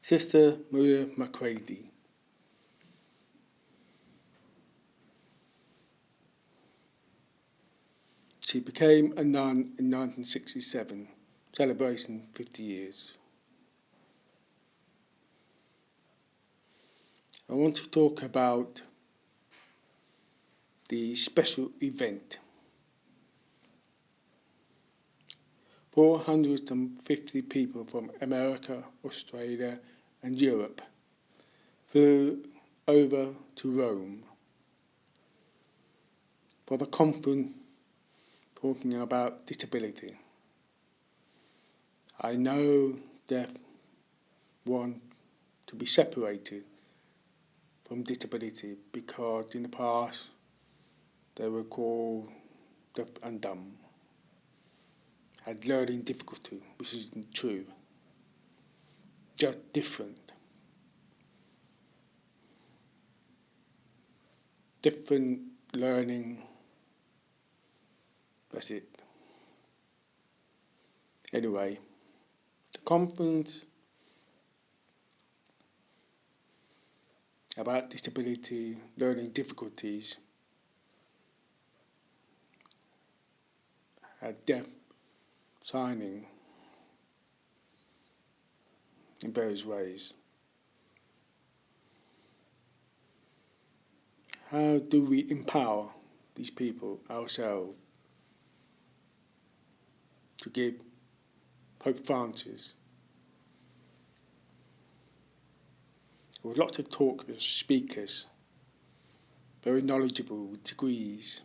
Sister Maria McCready. She became a nun in 1967, celebrating 50 years. I want to talk about the special event. 450 people from America, Australia and Europe flew over to Rome for the conference talking about disability. I know they want to be separated from disability because in the past they were called deaf and dumb, had learning difficulty, which isn't true, just different. Different learning, that's it. Anyway, the conference about disability, learning difficulties, had deaf signing in various ways. How do we empower these people ourselves to give Pope Francis? There was lots of talk with speakers, very knowledgeable with degrees.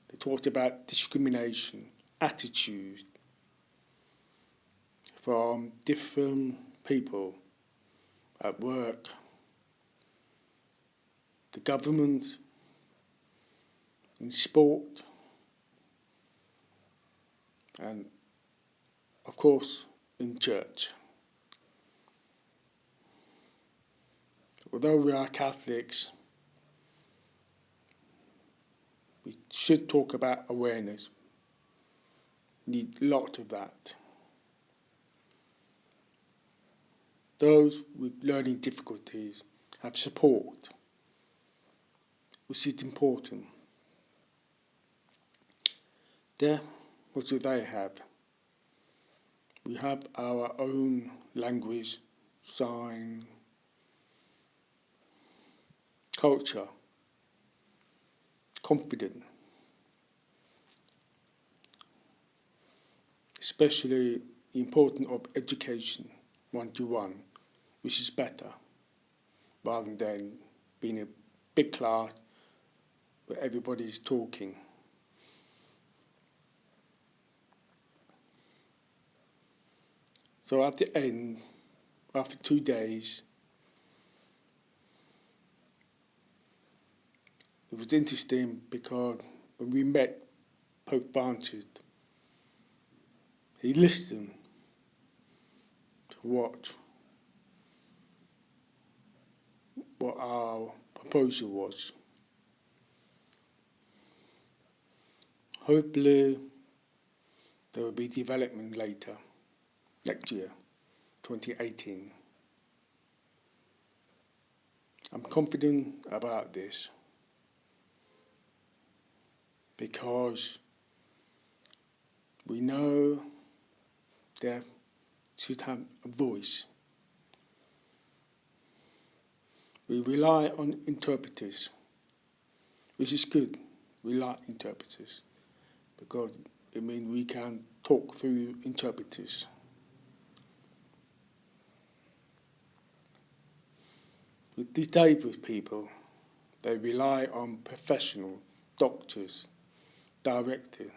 They talked about discrimination, attitudes from different people at work, the government, in sport, and of course in church. Although we are Catholics, we should talk about awareness. Need a lot of that. Those with learning difficulties have support, which is important. There, what do they have? We have our own language, sign, culture, confidence, especially the importance of education, one-to-one, which is better, rather than being a big class where everybody is talking. So at the end, after 2 days, it was interesting because when we met Pope Francis, he listened to what our proposal was. Hopefully there will be development later, next year, 2018. I'm confident about this because we know they should have a voice. We rely on interpreters, which is good. We like interpreters because it means we can talk through interpreters. With disabled people, they rely on professional doctors, directors,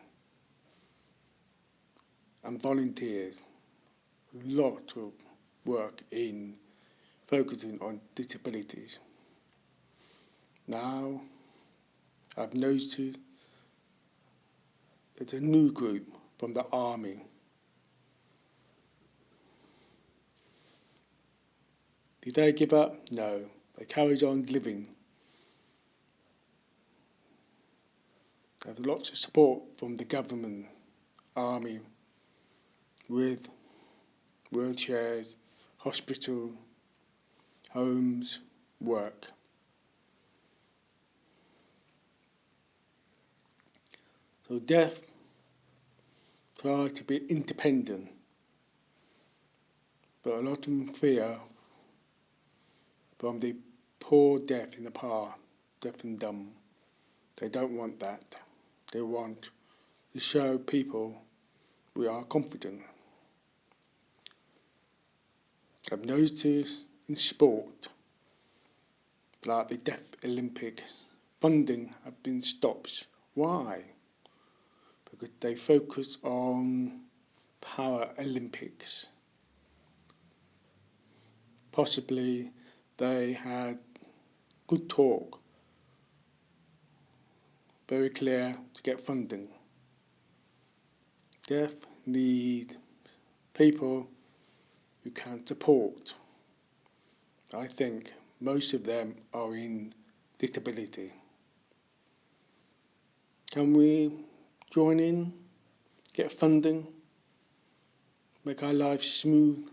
and volunteers. A lot of work in focusing on disabilities. Now, I've noticed there's a new group from the army. Did they give up? No, they carried on living. There's lots of support from the government army with wheelchairs, hospital, homes, work. So deaf try to be independent, but a lot of them fear from the poor deaf in the past, deaf and dumb. They don't want that. They want to show people we are confident. I've noticed in sport, like the Deaf Olympics, funding have been stopped. Why? Because they focus on Paralympics. Possibly they had good talk, very clear to get funding. Deaf need people who can support. I think most of them are in disability. Can we join in, get funding, make our lives smooth?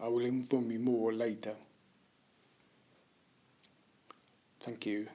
I will inform you more later. Thank you.